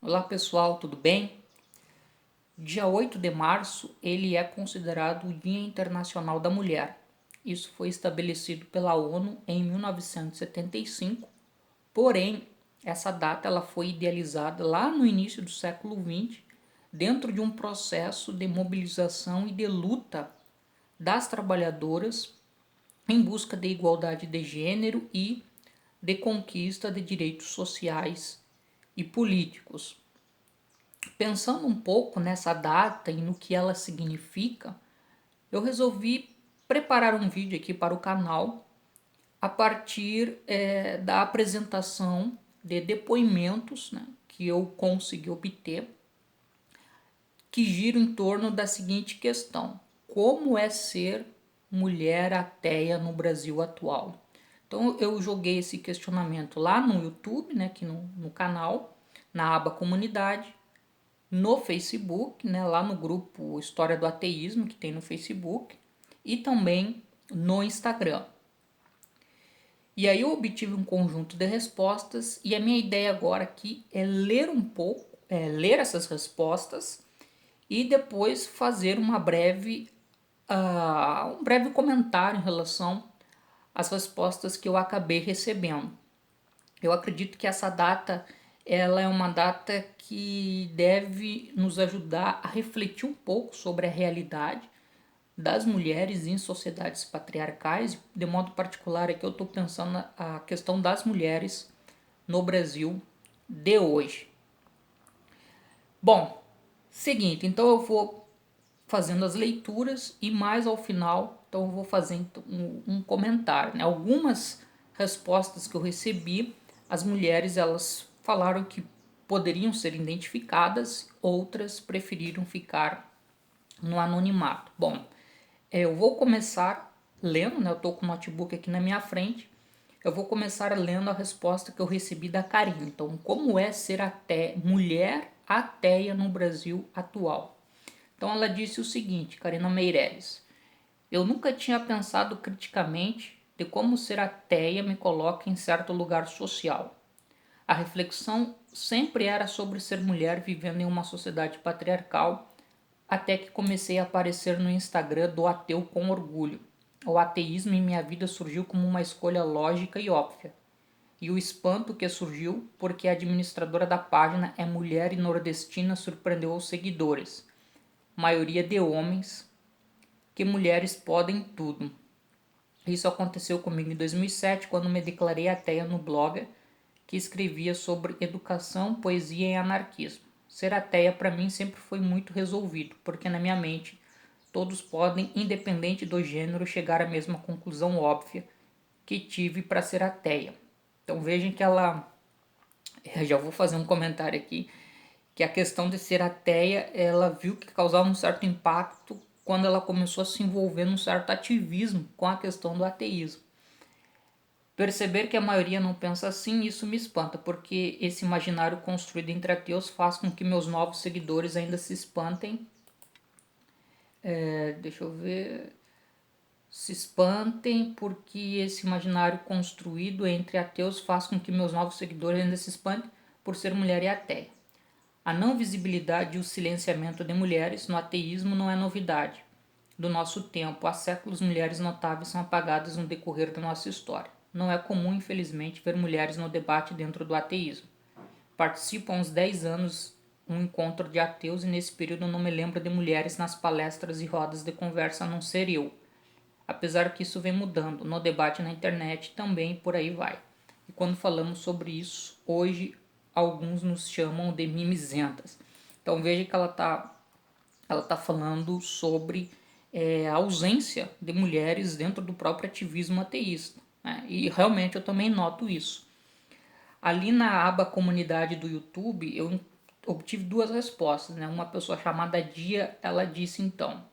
Olá pessoal, tudo bem? Dia 8 de março ele é considerado o Dia Internacional da Mulher. Isso foi estabelecido pela ONU em 1975, porém essa data ela foi idealizada lá no início do século XX, dentro de um processo de mobilização e de luta das trabalhadoras em busca de igualdade de gênero e de conquista de direitos sociais e políticos. Pensando um pouco nessa data e no que ela significa, eu resolvi preparar um vídeo aqui para o canal a partir da apresentação de depoimentos, né, que eu consegui obter, que giram em torno da seguinte questão: como é ser mulher ateia no Brasil atual? Então eu joguei esse questionamento lá no YouTube, né, aqui no canal, na aba comunidade, no Facebook, né, lá no grupo História do Ateísmo que tem no Facebook e também no Instagram. E aí eu obtive um conjunto de respostas e a minha ideia agora aqui é ler um pouco, ler essas respostas e depois fazer um breve comentário em relação às respostas que eu acabei recebendo. Eu acredito que essa data ela é uma data que deve nos ajudar a refletir um pouco sobre a realidade das mulheres em sociedades patriarcais. De modo particular, aqui eu estou pensando na questão das mulheres no Brasil de hoje. Bom, seguinte, então eu vou fazendo as leituras e mais ao final, então eu vou fazer um comentário, né? Algumas respostas que eu recebi, as mulheres elas falaram que poderiam ser identificadas, outras preferiram ficar no anonimato. Bom, eu vou começar lendo, né? Eu estou com o notebook aqui na minha frente. Eu vou começar lendo a resposta que eu recebi da Karine. Então, como é ser mulher ateia no Brasil atual? Então ela disse o seguinte, Karina Meireles: eu nunca tinha pensado criticamente de como ser ateia me coloca em certo lugar social. A reflexão sempre era sobre ser mulher vivendo em uma sociedade patriarcal, até que comecei a aparecer no Instagram do Ateu com Orgulho. O ateísmo em minha vida surgiu como uma escolha lógica e óbvia. E o espanto que surgiu porque a administradora da página é mulher e nordestina surpreendeu os seguidores, maioria de homens, que mulheres podem tudo. Isso aconteceu comigo em 2007, quando me declarei ateia no blog que escrevia sobre educação, poesia e anarquismo. Ser ateia para mim sempre foi muito resolvido, porque na minha mente todos podem, independente do gênero, chegar à mesma conclusão óbvia que tive para ser ateia. Então vejam que eu já vou fazer um comentário aqui, que a questão de ser ateia, ela viu que causava um certo impacto quando ela começou a se envolver num certo ativismo com a questão do ateísmo. Perceber que a maioria não pensa assim, isso me espanta, porque esse imaginário construído entre ateus faz com que meus novos seguidores ainda se espantem. Deixa eu ver. Se espantem porque esse imaginário construído entre ateus faz com que meus novos seguidores ainda se espantem por ser mulher e ateia. A não visibilidade e o silenciamento de mulheres no ateísmo não é novidade. Do nosso tempo, há séculos mulheres notáveis são apagadas no decorrer da nossa história. Não é comum, infelizmente, ver mulheres no debate dentro do ateísmo. Participo há uns 10 anos um encontro de ateus e nesse período não me lembro de mulheres nas palestras e rodas de conversa a não ser eu. Apesar que isso vem mudando no debate na internet também por aí vai. E quando falamos sobre isso, hoje alguns nos chamam de mimizentas. Então veja que ela tá falando sobre a ausência de mulheres dentro do próprio ativismo ateísta, né? E realmente eu também noto isso. Ali na aba comunidade do YouTube eu obtive duas respostas, né? Uma pessoa chamada Dia, ela disse então,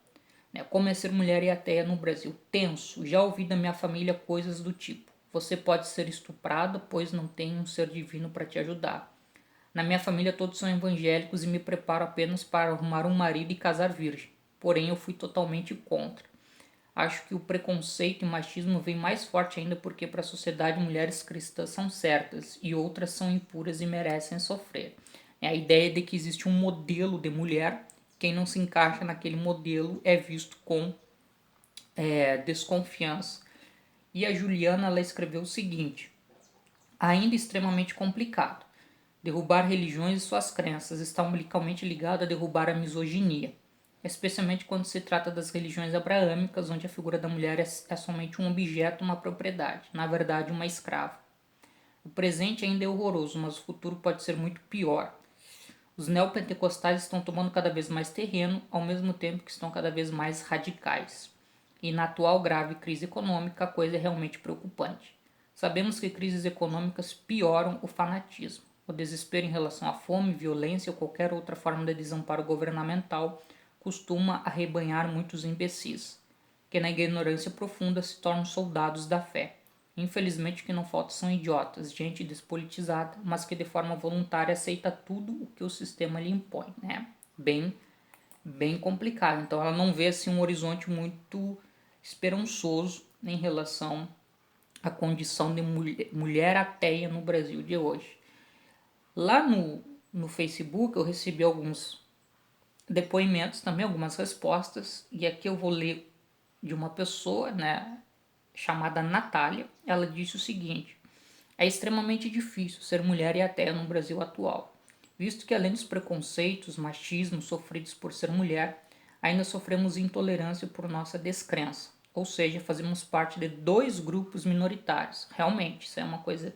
né, como é ser mulher e ateia no Brasil? Tenso, já ouvi da minha família coisas do tipo: você pode ser estuprada, pois não tem um ser divino para te ajudar. Na minha família todos são evangélicos e me preparo apenas para arrumar um marido e casar virgem. Porém, eu fui totalmente contra. Acho que o preconceito e machismo vem mais forte ainda porque para a sociedade mulheres cristãs são certas e outras são impuras e merecem sofrer. É a ideia de que existe um modelo de mulher, quem não se encaixa naquele modelo é visto com desconfiança. E a Juliana ela escreveu o seguinte: ainda extremamente complicado. Derrubar religiões e suas crenças está umbilicalmente ligado a derrubar a misoginia, especialmente quando se trata das religiões abraâmicas, onde a figura da mulher é somente um objeto, uma propriedade, na verdade, uma escrava. O presente ainda é horroroso, mas o futuro pode ser muito pior. Os neopentecostais estão tomando cada vez mais terreno, ao mesmo tempo que estão cada vez mais radicais. E na atual grave crise econômica, a coisa é realmente preocupante. Sabemos que crises econômicas pioram o fanatismo. O desespero em relação à fome, violência ou qualquer outra forma de desamparo governamental costuma arrebanhar muitos imbecis, que na ignorância profunda se tornam soldados da fé. Infelizmente o que não falta são idiotas, gente despolitizada, mas que de forma voluntária aceita tudo o que o sistema lhe impõe, né? Bem complicado. Então ela não vê assim um horizonte muito esperançoso em relação à condição de mulher ateia no Brasil de hoje. Lá no Facebook eu recebi alguns depoimentos, também algumas respostas, e aqui eu vou ler de uma pessoa, né, chamada Natália. Ela disse o seguinte: é extremamente difícil ser mulher e ateia no Brasil atual, visto que além dos preconceitos, machismo sofridos por ser mulher, ainda sofremos intolerância por nossa descrença, ou seja, fazemos parte de dois grupos minoritários. Realmente, isso é uma coisa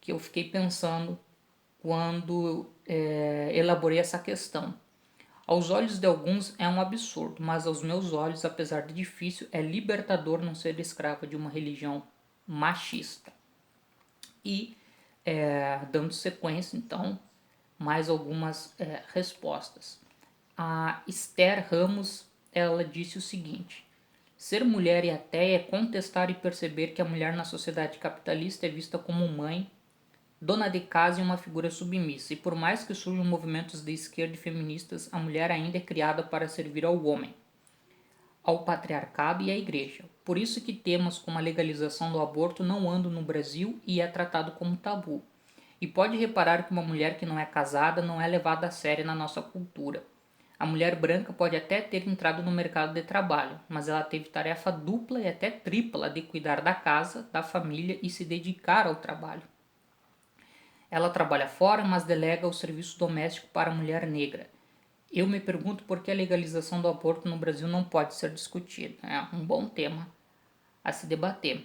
que eu fiquei pensando quando elaborei essa questão. Aos olhos de alguns é um absurdo, mas aos meus olhos, apesar de difícil, é libertador não ser escrava de uma religião machista. E dando sequência, então, mais algumas respostas. A Esther Ramos, ela disse o seguinte: ser mulher e ateia é contestar e perceber que a mulher na sociedade capitalista é vista como mãe, dona de casa e uma figura submissa, e por mais que surjam movimentos de esquerda e feministas, a mulher ainda é criada para servir ao homem, ao patriarcado e à igreja. Por isso que temas como a legalização do aborto não andam no Brasil e é tratado como tabu. E pode reparar que uma mulher que não é casada não é levada a sério na nossa cultura. A mulher branca pode até ter entrado no mercado de trabalho, mas ela teve tarefa dupla e até tripla de cuidar da casa, da família e se dedicar ao trabalho. Ela trabalha fora, mas delega o serviço doméstico para a mulher negra. Eu me pergunto por que a legalização do aborto no Brasil não pode ser discutida. É um bom tema a se debater.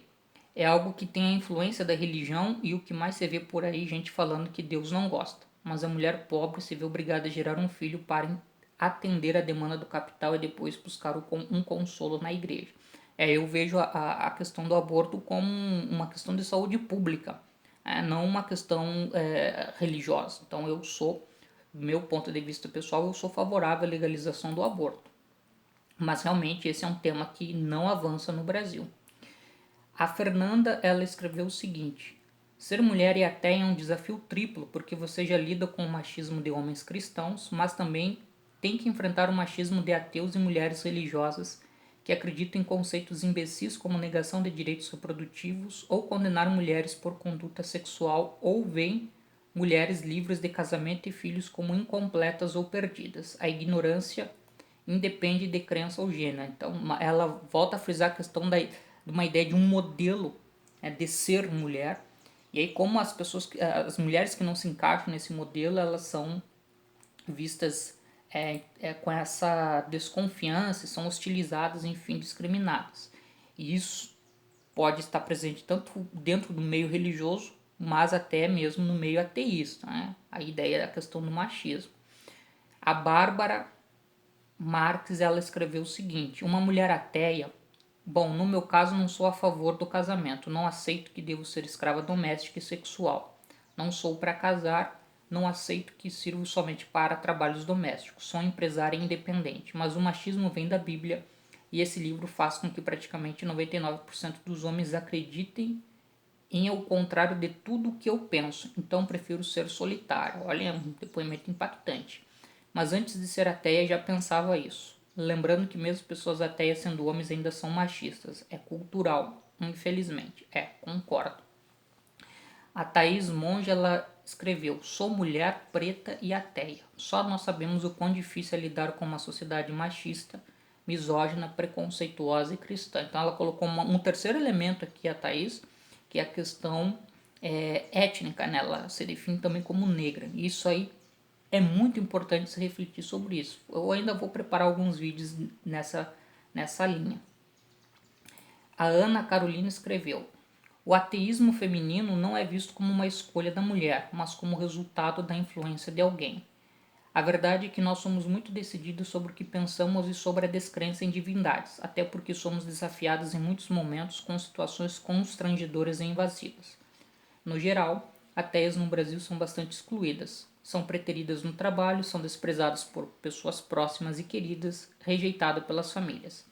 É algo que tem a influência da religião e o que mais se vê por aí, gente falando que Deus não gosta. Mas a mulher pobre se vê obrigada a gerar um filho para atender a demanda do capital e depois buscar um consolo na igreja. Eu vejo a questão do aborto como uma questão de saúde pública, não uma questão religiosa. Então eu sou, do meu ponto de vista pessoal, eu sou favorável à legalização do aborto. Mas realmente esse é um tema que não avança no Brasil. A Fernanda, ela escreveu o seguinte: ser mulher e ateia é um desafio triplo, porque você já lida com o machismo de homens cristãos, mas também tem que enfrentar o machismo de ateus e mulheres religiosas que acreditam em conceitos imbecis como negação de direitos reprodutivos ou condenar mulheres por conduta sexual ou veem mulheres livres de casamento e filhos como incompletas ou perdidas. A ignorância independe de crença ou gênero. Então, ela volta a frisar a questão de uma ideia de um modelo de ser mulher. E aí, como as mulheres que não se encaixam nesse modelo, elas são vistas com essa desconfiança, são hostilizadas, enfim, discriminadas. E isso pode estar presente tanto dentro do meio religioso, mas até mesmo no meio ateísta, né? A ideia da questão do machismo. A Bárbara Marx, ela escreveu o seguinte: uma mulher ateia, bom, no meu caso não sou a favor do casamento, não aceito que devo ser escrava doméstica e sexual, não sou para casar, não aceito que sirvo somente para trabalhos domésticos, sou empresária independente, mas o machismo vem da Bíblia e esse livro faz com que praticamente 99% dos homens acreditem em ao contrário de tudo o que eu penso, então prefiro ser solitário. Olha, um depoimento impactante. Mas antes de ser ateia já pensava isso. Lembrando que mesmo pessoas ateias sendo homens ainda são machistas. É cultural, infelizmente. Concordo. A Thaís Monge, ela escreveu: Sou mulher, preta e ateia. Só nós sabemos o quão difícil é lidar com uma sociedade machista, misógina, preconceituosa e cristã. Então ela colocou um terceiro elemento aqui, a Thaís, que é a questão étnica, né? Ela se define também como negra. E isso aí é muito importante se refletir sobre isso. Eu ainda vou preparar alguns vídeos nessa linha. A Ana Carolina escreveu: O ateísmo feminino não é visto como uma escolha da mulher, mas como resultado da influência de alguém. A verdade é que nós somos muito decididos sobre o que pensamos e sobre a descrença em divindades, até porque somos desafiados em muitos momentos com situações constrangedoras e invasivas. No geral, ateias no Brasil são bastante excluídas. São preteridas no trabalho, são desprezadas por pessoas próximas e queridas, rejeitadas pelas famílias.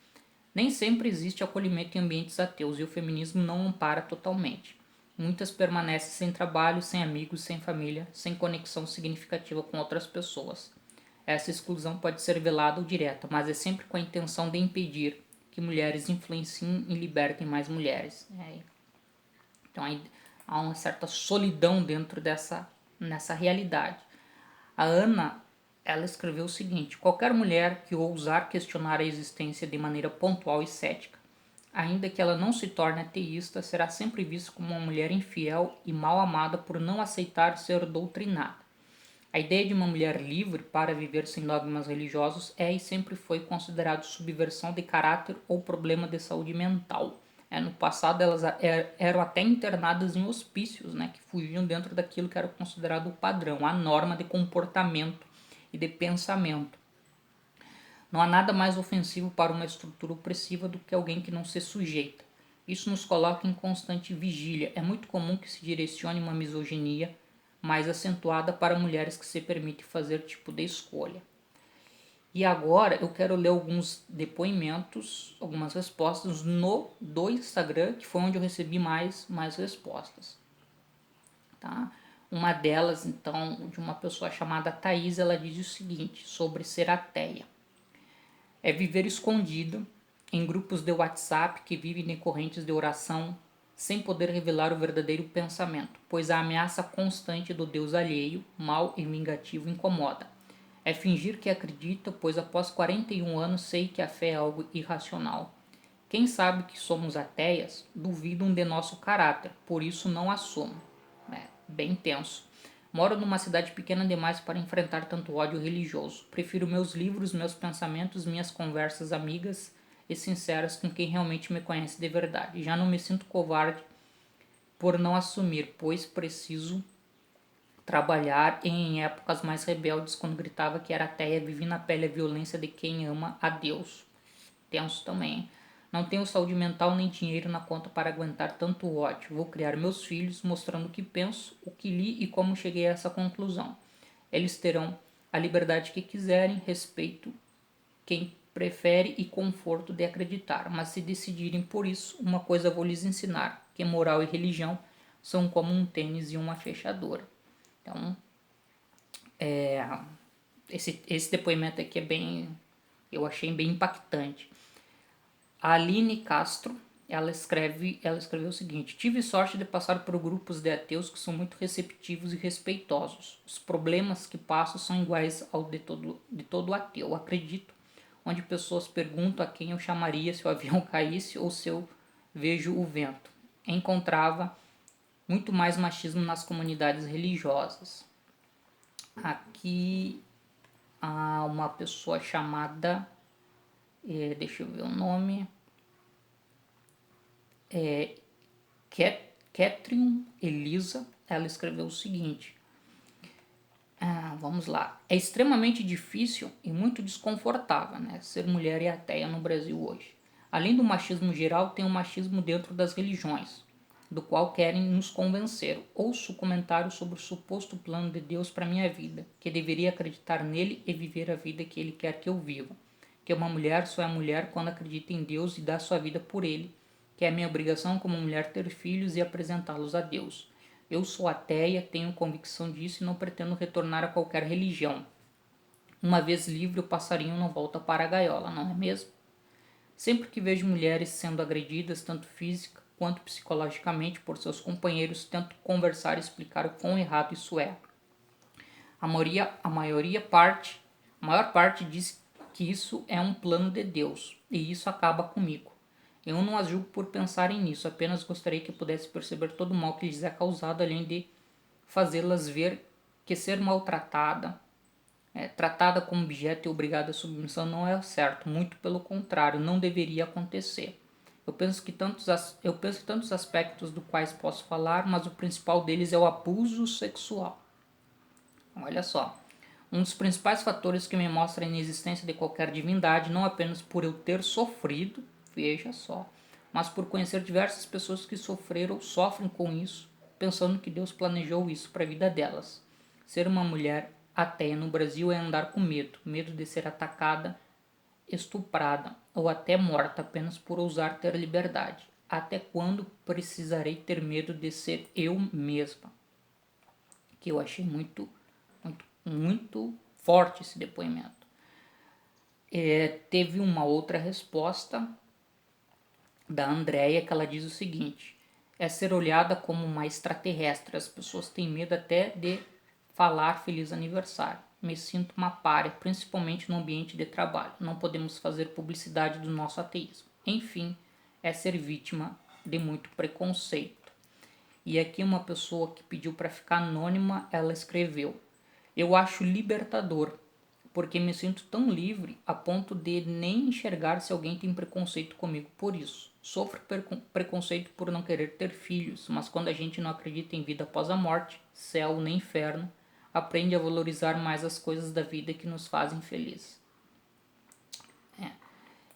Nem sempre existe acolhimento em ambientes ateus e o feminismo não ampara totalmente. Muitas permanecem sem trabalho, sem amigos, sem família, sem conexão significativa com outras pessoas. Essa exclusão pode ser velada ou direta, mas é sempre com a intenção de impedir que mulheres influenciem e libertem mais mulheres. Então há uma certa solidão dentro nessa realidade. A Ana, ela escreveu o seguinte: qualquer mulher que ousar questionar a existência de maneira pontual e cética, ainda que ela não se torne ateísta, será sempre vista como uma mulher infiel e mal amada por não aceitar ser doutrinada. A ideia de uma mulher livre para viver sem dogmas religiosos é e sempre foi considerado subversão de caráter ou problema de saúde mental. No passado elas eram até internadas em hospícios, né, que fugiam dentro daquilo que era considerado o padrão, a norma de comportamento e de pensamento. Não há nada mais ofensivo para uma estrutura opressiva do que alguém que não se sujeita. Isso nos coloca em constante vigília. É muito comum que se direcione uma misoginia mais acentuada para mulheres que se permitem fazer tipo de escolha. E agora eu quero ler alguns depoimentos, algumas respostas do Instagram, que foi onde eu recebi mais respostas. Tá? Uma delas, então, de uma pessoa chamada Thaís, ela diz o seguinte sobre ser ateia. É viver escondido em grupos de WhatsApp que vivem em correntes de oração sem poder revelar o verdadeiro pensamento, pois a ameaça constante do Deus alheio, mau e vingativo incomoda. É fingir que acredita, pois após 41 anos sei que a fé é algo irracional. Quem sabe que somos ateias duvidam de nosso caráter, por isso não assumo. É bem tenso. Moro numa cidade pequena demais para enfrentar tanto ódio religioso. Prefiro meus livros, meus pensamentos, minhas conversas amigas e sinceras com quem realmente me conhece de verdade. Já não me sinto covarde por não assumir, pois preciso trabalhar em épocas mais rebeldes, quando gritava que era ateia, vivi na pele a violência de quem ama a Deus. Tenso também. Não tenho saúde mental nem dinheiro na conta para aguentar tanto ódio. Vou criar meus filhos mostrando o que penso, o que li e como cheguei a essa conclusão. Eles terão a liberdade que quiserem, respeito quem prefere e conforto de acreditar. Mas se decidirem por isso, uma coisa vou lhes ensinar, que moral e religião são como um tênis e uma fechadura. Então, esse depoimento aqui eu achei bem impactante. A Aline Castro, ela escreveu o seguinte: tive sorte de passar por grupos de ateus que são muito receptivos e respeitosos. Os problemas que passo são iguais ao de todo ateu, acredito, onde pessoas perguntam a quem eu chamaria se o avião caísse ou se eu vejo o vento. Encontrava muito mais machismo nas comunidades religiosas. Aqui há uma pessoa chamada, deixa eu ver o nome, Catherine Elisa. Ela escreveu o seguinte: vamos lá. É extremamente difícil e muito desconfortável, né, ser mulher e ateia no Brasil hoje. Além do machismo geral, tem o machismo dentro das religiões, do qual querem nos convencer. Ouço comentários sobre o suposto plano de Deus para minha vida, que deveria acreditar nele e viver a vida que ele quer que eu viva. Que uma mulher só é mulher quando acredita em Deus e dá sua vida por ele, que é minha obrigação como mulher ter filhos e apresentá-los a Deus. Eu sou ateia, tenho convicção disso e não pretendo retornar a qualquer religião. Uma vez livre, o passarinho não volta para a gaiola, não é mesmo? Sempre que vejo mulheres sendo agredidas, tanto física quanto psicologicamente por seus companheiros, tento conversar e explicar o quão errado isso é. A maior parte diz que isso é um plano de Deus, e isso acaba comigo. Eu não as julgo por pensarem nisso, apenas gostaria que pudesse perceber todo o mal que lhes é causado, além de fazê-las ver que ser maltratada, tratada como objeto e obrigada à submissão não é certo, muito pelo contrário, não deveria acontecer. Eu penso em tantos aspectos do quais posso falar, mas o principal deles é o abuso sexual. Olha só, um dos principais fatores que me mostra a inexistência de qualquer divindade, não apenas por eu ter sofrido, veja só, mas por conhecer diversas pessoas que sofreram ou sofrem com isso, pensando que Deus planejou isso para a vida delas. Ser uma mulher ateia no Brasil é andar com medo, medo de ser atacada, estuprada ou até morta apenas por ousar ter liberdade. Até quando precisarei ter medo de ser eu mesma? Que eu achei muito forte esse depoimento. Teve uma outra resposta da Andrea que ela diz o seguinte: é ser olhada como uma extraterrestre. As pessoas têm medo até de falar feliz aniversário. Me sinto uma pária, principalmente no ambiente de trabalho. Não podemos fazer publicidade do nosso ateísmo. Enfim, é ser vítima de muito preconceito. E aqui uma pessoa que pediu para ficar anônima, ela escreveu: eu acho libertador, porque me sinto tão livre a ponto de nem enxergar se alguém tem preconceito comigo por isso. Sofro preconceito por não querer ter filhos, mas quando a gente não acredita em vida após a morte, céu nem inferno, aprende a valorizar mais as coisas da vida que nos fazem felizes.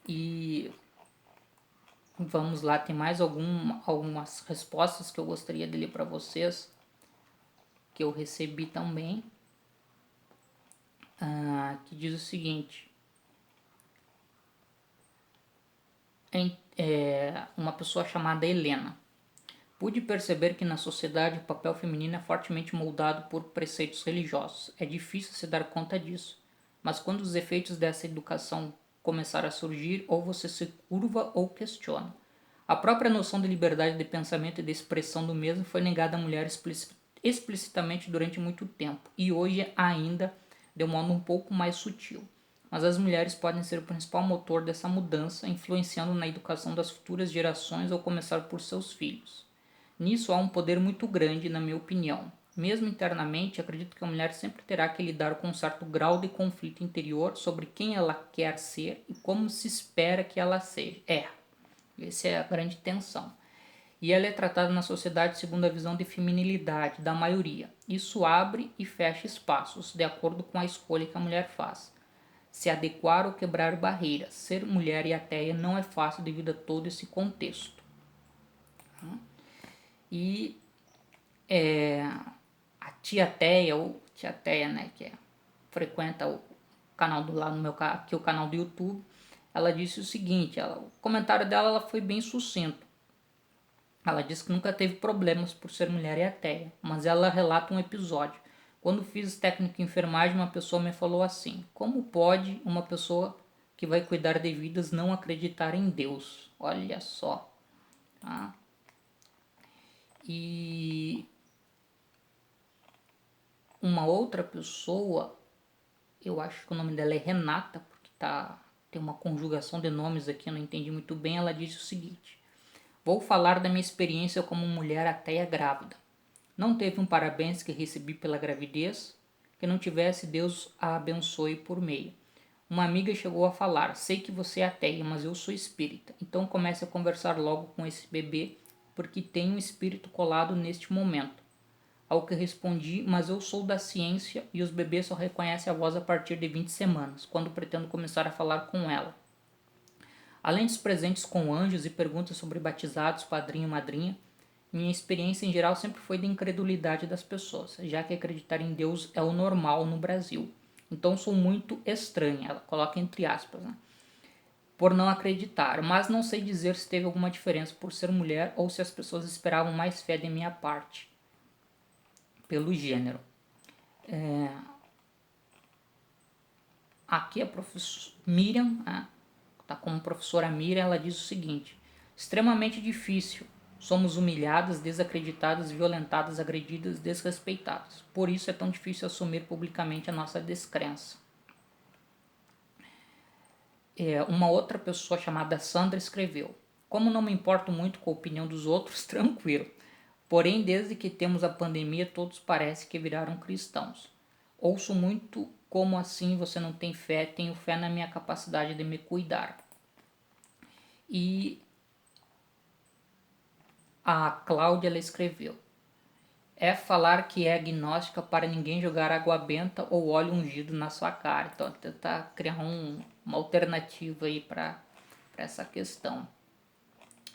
E vamos lá, tem mais algumas respostas que eu gostaria de ler para vocês, que eu recebi também, que diz o seguinte: uma pessoa chamada Helena. Pude perceber que na sociedade o papel feminino é fortemente moldado por preceitos religiosos. É difícil se dar conta disso, mas quando os efeitos dessa educação começarem a surgir, ou você se curva ou questiona. A própria noção de liberdade de pensamento e de expressão do mesmo foi negada à mulher explicitamente durante muito tempo, e hoje ainda de um modo um pouco mais sutil. Mas as mulheres podem ser o principal motor dessa mudança, influenciando na educação das futuras gerações ao começar por seus filhos. Nisso há um poder muito grande, na minha opinião. Mesmo internamente, acredito que a mulher sempre terá que lidar com um certo grau de conflito interior sobre quem ela quer ser e como se espera que ela seja. Essa é a grande tensão. E ela é tratada na sociedade segundo a visão de feminilidade da maioria. Isso abre e fecha espaços, de acordo com a escolha que a mulher faz. Se adequar ou quebrar barreiras. Ser mulher e ateia não é fácil devido a todo esse contexto. E a tia Teia, ou tia Teia, né, que frequenta o canal do lá no meu aqui o canal do YouTube, ela disse o seguinte, o comentário dela ela foi bem sucinto. Ela disse que nunca teve problemas por ser mulher e ateia, mas ela relata um episódio. Quando fiz técnico em enfermagem, uma pessoa me falou assim: como pode uma pessoa que vai cuidar de vidas não acreditar em Deus? Olha só. Tá? E uma outra pessoa, eu acho que o nome dela é Renata, porque tem uma conjugação de nomes aqui, eu não entendi muito bem. Ela disse o seguinte: vou falar da minha experiência como mulher ateia grávida. Não teve um parabéns que recebi pela gravidez, que não tivesse Deus a abençoe por meio. Uma amiga chegou a falar: sei que você é ateia, mas eu sou espírita, então comece a conversar logo com esse bebê, porque tem um espírito colado neste momento. Ao que respondi: mas eu sou da ciência e os bebês só reconhecem a voz a partir de 20 semanas, quando pretendo começar a falar com ela. Além dos presentes com anjos e perguntas sobre batizados, padrinho e madrinha, minha experiência em geral sempre foi da incredulidade das pessoas, já que acreditar em Deus é o normal no Brasil. Então sou muito estranha, ela coloca entre aspas, né? Por não acreditar, mas não sei dizer se teve alguma diferença por ser mulher ou se as pessoas esperavam mais fé de minha parte, pelo gênero. Aqui a professora Miriam, tá como professora Miriam, ela diz o seguinte: extremamente difícil Somos humilhadas, desacreditadas, violentadas, agredidas, desrespeitadas. Por isso é tão difícil assumir publicamente a nossa descrença. Uma outra pessoa chamada Sandra escreveu: como não me importo muito com a opinião dos outros, tranquilo. Porém, desde que temos a pandemia, todos parecem que viraram cristãos. Ouço muito como assim você não tem fé, tenho fé na minha capacidade de me cuidar. E a Cláudia ela escreveu: é falar que é agnóstica para ninguém jogar água benta ou óleo ungido na sua cara. Então, tentar criar uma alternativa aí para essa questão.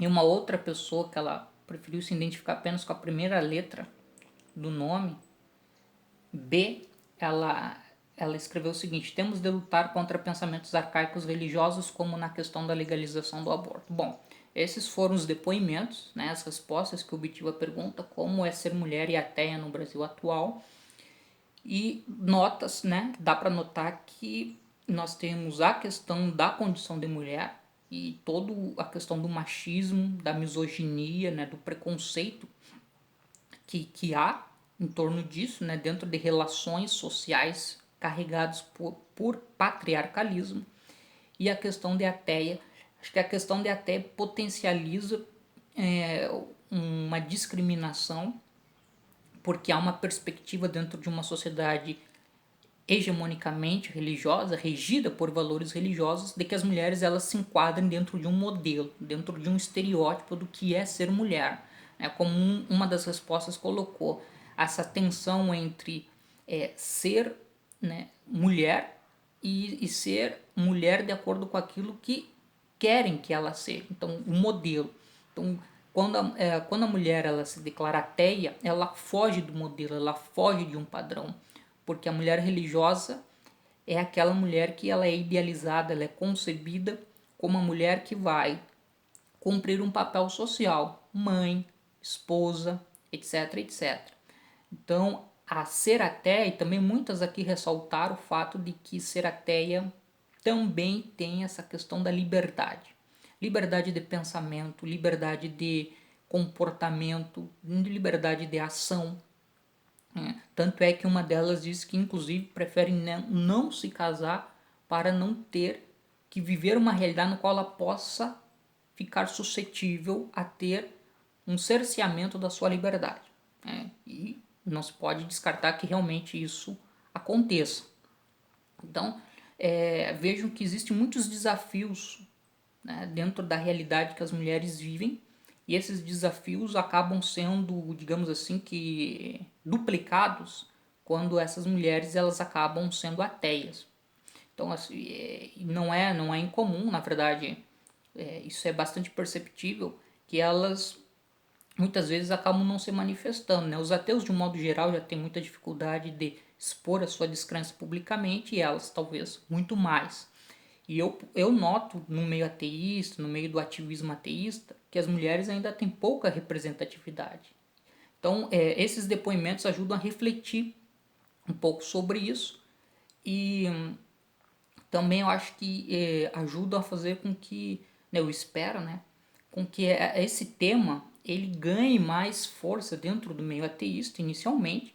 E uma outra pessoa que ela preferiu se identificar apenas com a primeira letra do nome, B, ela escreveu o seguinte: temos de lutar contra pensamentos arcaicos religiosos como na questão da legalização do aborto. Bom, esses foram os depoimentos, né, as respostas que obtive à pergunta como é ser mulher e ateia no Brasil atual. E notas, né, dá para notar que nós temos a questão da condição de mulher e toda a questão do machismo, da misoginia, né, do preconceito que há em torno disso, né, dentro de relações sociais carregadas por patriarcalismo. E a questão de ateia, acho que a questão de ateia potencializa uma discriminação, porque há uma perspectiva dentro de uma sociedade hegemonicamente religiosa, regida por valores religiosos, de que as mulheres elas se enquadrem dentro de um modelo, dentro de um estereótipo do que é ser mulher. Como uma das respostas colocou, essa tensão entre ser, né, mulher e ser mulher de acordo com aquilo que querem que ela seja. Então, o modelo. Então, quando a mulher ela se declara ateia, ela foge do modelo, ela foge de um padrão. Porque a mulher religiosa é aquela mulher que ela é idealizada, ela é concebida como uma mulher que vai cumprir um papel social, mãe, esposa, etc, etc. Então, a ser ateia, e também muitas aqui ressaltaram o fato de que ser ateia também tem essa questão da liberdade. Liberdade de pensamento, liberdade de comportamento, liberdade de ação. Tanto é que uma delas diz que inclusive prefere não se casar para não ter que viver uma realidade no qual ela possa ficar suscetível a ter um cerceamento da sua liberdade. E não se pode descartar que realmente isso aconteça. Então, vejam que existem muitos desafios, né, dentro da realidade que as mulheres vivem, e esses desafios acabam sendo, digamos assim, que duplicados quando essas mulheres elas acabam sendo ateias. Então, assim, não é incomum, na verdade, isso é bastante perceptível, que elas muitas vezes acabam não se manifestando, né? Os ateus, de um modo geral, já têm muita dificuldade de expor a sua descrença publicamente, e elas talvez muito mais. E eu noto no meio ateísta, no meio do ativismo ateísta, que as mulheres ainda têm pouca representatividade. Então, esses depoimentos ajudam a refletir um pouco sobre isso, e também eu acho que ajudam a fazer com que, né, eu espero, né, com que esse tema ele ganhe mais força dentro do meio ateísta inicialmente,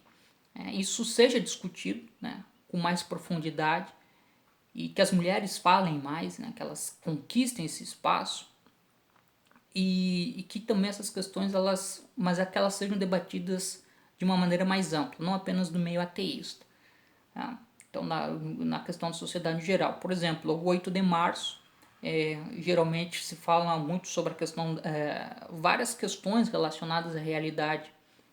isso seja discutido, né, com mais profundidade, e que as mulheres falem mais, né, que elas conquistem esse espaço, e que também essas questões mas é que elas sejam debatidas de uma maneira mais ampla, não apenas do meio ateísta. Tá? Então, na questão da sociedade em geral. Por exemplo, o 8 de março, geralmente se fala muito sobre a questão, várias questões relacionadas à realidade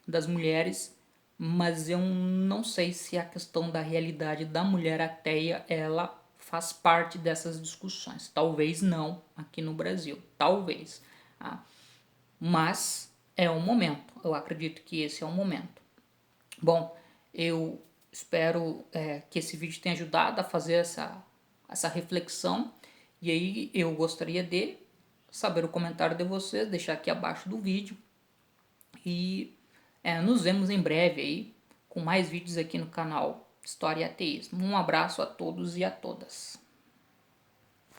das mulheres, mas eu não sei se a questão da realidade da mulher ateia, ela faz parte dessas discussões. Talvez não aqui no Brasil, talvez. Tá? Mas é um momento, eu acredito que esse é um momento. Bom, eu espero que esse vídeo tenha ajudado a fazer essa reflexão. E aí eu gostaria de saber o comentário de vocês, deixar aqui abaixo do vídeo. E nos vemos em breve aí com mais vídeos aqui no canal História e Ateísmo. Um abraço a todos e a todas.